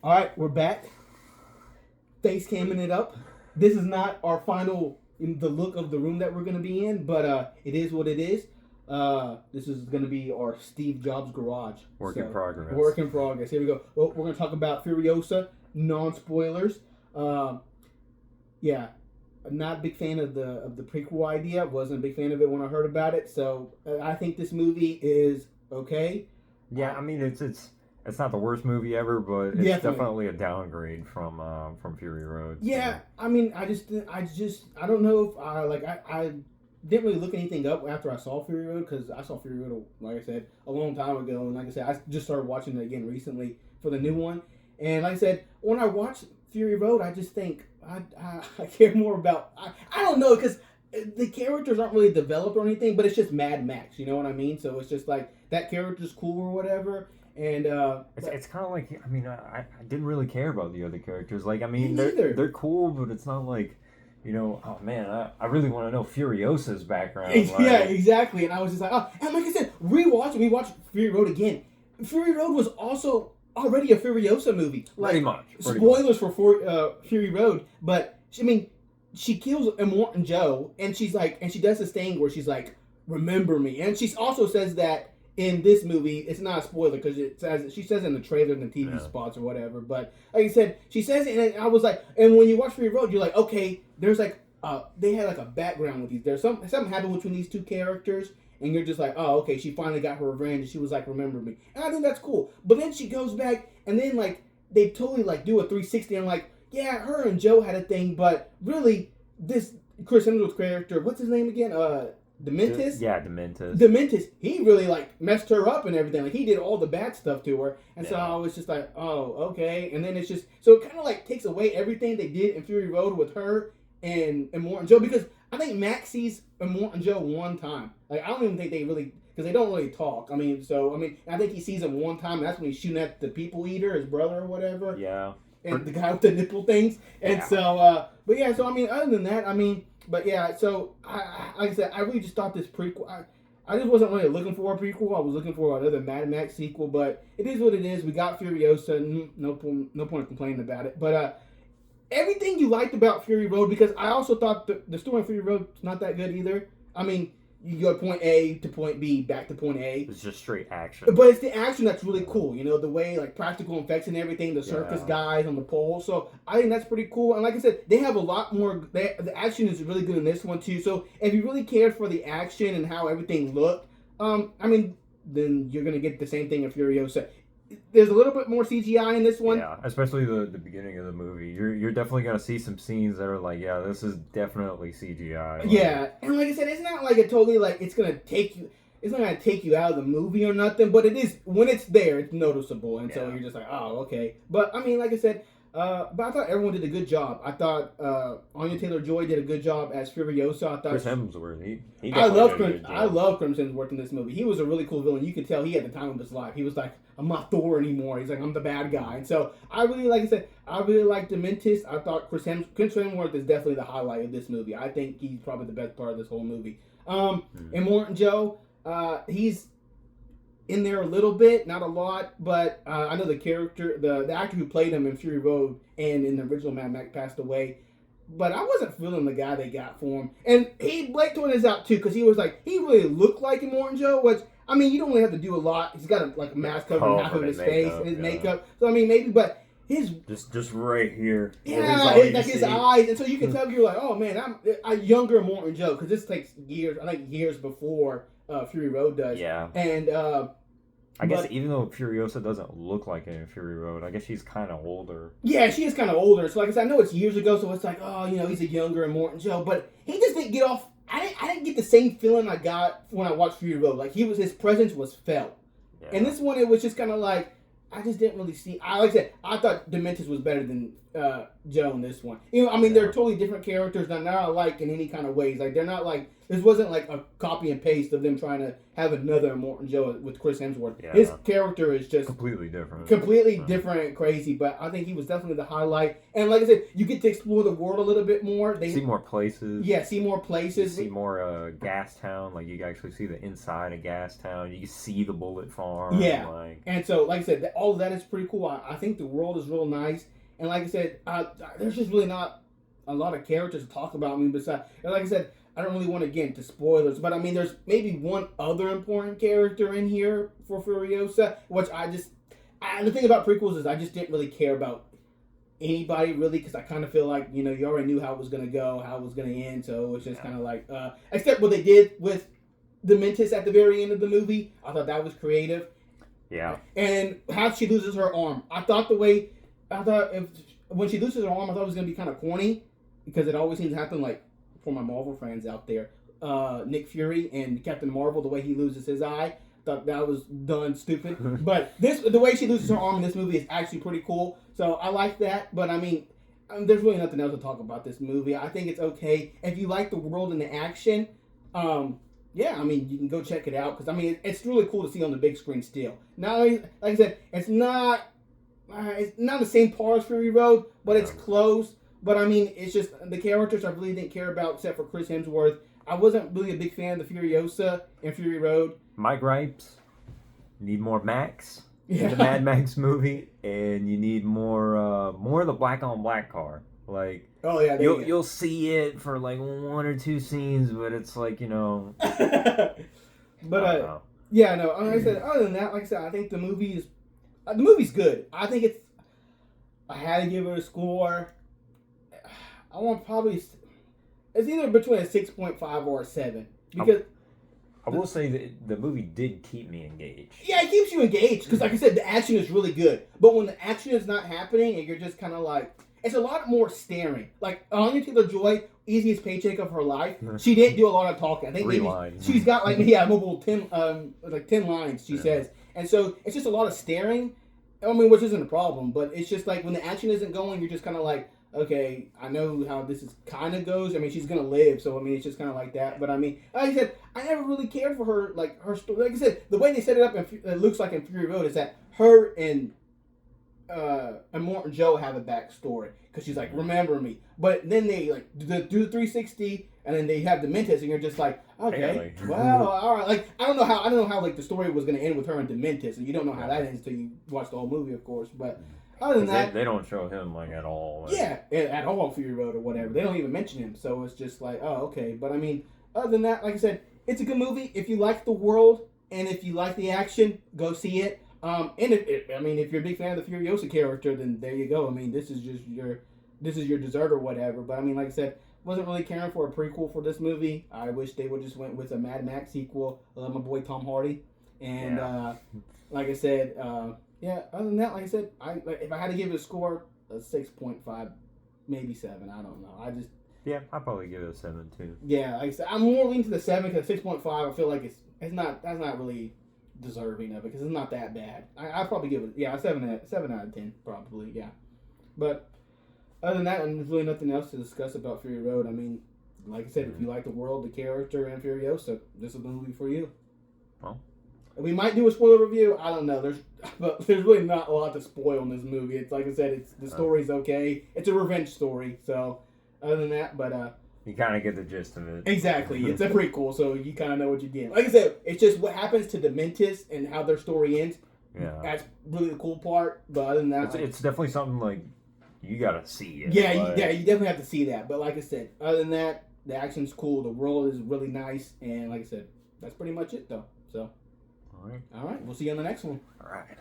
All right, we're back. Face camming it up. This is not our final in the look of the room that we're going to be in, but it is what it is. This is going to be our Steve Jobs garage. Work in progress. Work in progress. Here we go. Well, we're going to talk about Furiosa, non spoilers. Yeah, I'm not a big fan of the prequel idea. Wasn't a big fan of it when I heard about it. So I think this movie is okay. Yeah, I mean it's not the worst movie ever, but it's definitely a downgrade from Fury Road. Yeah, So. I mean, I don't know if I didn't really look anything up after I saw Fury Road because I saw Fury Road, like I said, a long time ago, and like I said, I just started watching it again recently for the new one. And like I said, when I watch Fury Road, I just think I care more about I don't know because the characters aren't really developed or anything, but it's just Mad Max, you know what I mean? So it's just like that character's cool or whatever. And it's kind of like I didn't really care about the other characters. Like I mean neither. they're cool, but it's not like oh man I really want to know Furiosa's background. Like, yeah, exactly. And I was just like, oh, and like I said, we watched Fury Road again. Fury Road was also already a Furiosa movie. Like, pretty much. Spoilers for Fury Road, but I mean, she kills Immortan Joe, and she's like, and she does this thing where she's like, remember me, and she also says that. In this movie, it's not a spoiler because she says it in the trailer and the TV spots or whatever. But like I said, she says it, and I was like, and when you watch Fury Road, you're like, okay, there's like, they had like a background with these. There's something happened between these two characters, and you're just like, oh, okay, she finally got her revenge. And she was like, remember me, and I think that's cool. But then she goes back, and then like they totally like do a 360, and like, yeah, her and Joe had a thing, but really, this Chris Hemsworth's character, what's his name again? Dementis? Yeah, Dementis. Dementis, he really like messed her up and everything. Like he did all the bad stuff to her, and so I was just like, oh, okay. And then it's just so it kind of like takes away everything they did in Fury Road with her and Immortan Joe because I think Max sees Immortan Joe one time. Like I don't even think they really because they don't really talk. I mean, I think he sees him one time. And that's when he's shooting at the people eater, his brother or whatever. Yeah. And the guy with the nipple things, and but yeah. So I mean, other than that, I mean. But yeah, so like I said, I really just thought this prequel. I just wasn't really looking for a prequel. I was looking for another Mad Max sequel. But it is what it is. We got Furiosa. No point complaining about it. But everything you liked about Fury Road, because I also thought the story of Fury Road is not that good either. I mean, you go point A to point B, back to point A. It's just straight action. But it's the action that's really cool. You know, the way, like, practical effects and everything, the circus guys on the pole. So, I think that's pretty cool. And like I said, they have a lot more... the action is really good in this one, too. So, if you really cared for the action and how everything looked, I mean, then you're going to get the same thing in Furiosa. There's a little bit more CGI in this one. Yeah, especially the beginning of the movie. You're definitely gonna see some scenes that are like, yeah, this is definitely CGI. Like, yeah, and like I said, it's not like it totally like it's gonna take you. It's not gonna take you out of the movie or nothing, but it is when it's there, it's noticeable, and so you're just like, oh, okay. But I mean, like I said, but I thought everyone did a good job. I thought Anya Taylor-Joy did a good job as Furiosa. I thought Chris Hemsworth, he I love Chris Hemsworth in this movie. He was a really cool villain. You could tell he had the time of his life. He was like, I'm not Thor anymore. He's like, I'm the bad guy. And so I really, like I said, I really liked Dementis. I thought Chris Hemsworth is definitely the highlight of this movie. I think he's probably the best part of this whole movie. And Immortan Joe, he's in there a little bit, not a lot, but I know the character, the actor who played him in Fury Road and in the original Mad Max passed away. But I wasn't feeling the guy they got for him. And Blake told us out too, because he was like, he really looked like Immortan Joe, which, I mean, you don't really have to do a lot. He's got a mask covering half of his face and his makeup. So, I mean, maybe, but his... Just right here. Yeah, like his eyes. And so you can tell, you're like, oh, man, I'm a younger Immortan Joe, because this takes years, I think years before Fury Road does. Yeah. And, I guess even though Furiosa doesn't look like it in Fury Road, I guess she's kind of older. Yeah, she is kind of older. So, like I said, I know it's years ago, so it's like, oh, you know, he's a younger Immortan Joe. But he just didn't get off. I didn't get the same feeling I got when I watched Fury Road. Like, his presence was felt. Yeah. And this one, it was just kind of like, I just didn't really see. Like I said, I thought Dementis was better than Joe in this one. You know, I mean, they're totally different characters. They're not alike in any kind of ways. Like, they're not like This wasn't like a copy and paste of them trying to have another Immortan Joe with Chris Hemsworth. Yeah. His character is just completely different. Completely different, crazy. But I think he was definitely the highlight. And like I said, you get to explore the world a little bit more. They see more places. Yeah, see more places. You see more Gas Town. Like you can actually see the inside of Gas Town. You can see the bullet farm. Yeah. Like... And so, like I said, all of that is pretty cool. I think the world is real nice. And like I said, there's just really not a lot of characters to talk about. I mean, besides, and like I said, I don't really want to get into spoilers, but I mean, there's maybe one other important character in here for Furiosa, which the thing about prequels is I just didn't really care about anybody really, because I kind of feel like, you already knew how it was going to go, how it was going to end, so it was just kind of like, except what they did with the Mentis at the very end of the movie, I thought that was creative. Yeah. And how she loses her arm. When she loses her arm, I thought it was going to be kind of corny, because it always seems to happen, like, for my Marvel fans out there, Nick Fury and Captain Marvel, the way he loses his eye, thought that was done stupid. But the way she loses her arm in this movie is actually pretty cool. So I like that. But I mean, there's really nothing else to talk about this movie. I think it's okay. If you like the world and the action, yeah, I mean, you can go check it out. Because I mean, it's really cool to see on the big screen still. Now, like I said, it's not the same par as Fury Road, but it's close. But I mean, it's just the characters I really didn't care about except for Chris Hemsworth. I wasn't really a big fan of the Furiosa and Fury Road. My gripes: need more Max in the Mad Max movie, and you need more of the black on black car. Like, oh yeah, you'll see it for like 1 or 2 scenes, but it's like But yeah, no. Like I said, other than that, like I said, I think the movie's good. I think I had to give it a score. I want it's either between a 6.5 or a 7 because I will say that the movie did keep me engaged. Yeah, it keeps you engaged because, like I said, the action is really good. But when the action is not happening and you're just kind of like, it's a lot more staring. Like Anya Taylor-Joy, easiest paycheck of her life. She didn't do a lot of talking. I think maybe she's got like mobile 10 lines. She says, and so it's just a lot of staring. I mean, which isn't a problem, but it's just like when the action isn't going, you're just kind of like, okay, I know how this is kind of goes. I mean, she's gonna live, so I mean, it's just kind of like that. But I mean, like I said, I never really cared for her, like her story. Like I said, the way they set it up, it looks like in Fury Road, is that her and Immortan Joe have a backstory because she's like, remember me. But then they like do the 360, and then they have the Dementis, and you're just like, okay, well, all right. Like I don't know how like the story was gonna end with her and Dementis, and you don't know how that ends until you watch the whole movie, of course, but. Other than that, they don't show him like at all. Like. Yeah, at all, Fury Road or whatever. They don't even mention him, so it's just like, oh, okay. But I mean, other than that, like I said, it's a good movie. If you like the world and if you like the action, go see it. And if you're a big fan of the Furiosa character, then there you go. I mean, this is your dessert or whatever. But I mean, like I said, wasn't really caring for a prequel for this movie. I wish they would just went with a Mad Max sequel. I love my boy Tom Hardy, and like I said. Yeah, other than that, like I said, if I had to give it a score, a 6.5, maybe 7. I don't know. I'd probably give it a 7 too. Yeah, like I said, I'm more leaning to the 7 because 6.5, I feel like that's not really deserving of it because it's not that bad. I'd probably give it a 7 out of 10 probably. Yeah, but other than that, there's really nothing else to discuss about Fury Road. I mean, like I said, if you like the world, the character, and Furiosa, this is the movie for you. Well. We might do a spoiler review. I don't know. There's really not a lot to spoil in this movie. It's like I said, the story's okay. It's a revenge story. So other than that, but you kind of get the gist of it. Exactly. It's a prequel, so you kind of know what you're getting. Like I said, it's just what happens to the Mentis and how their story ends. Yeah, that's really the cool part. But other than that, it's definitely something like you gotta see it. Yeah, you definitely have to see that. But like I said, other than that, the action's cool. The world is really nice, and like I said, that's pretty much it, though. So. All right. We'll see you on the next one. All right.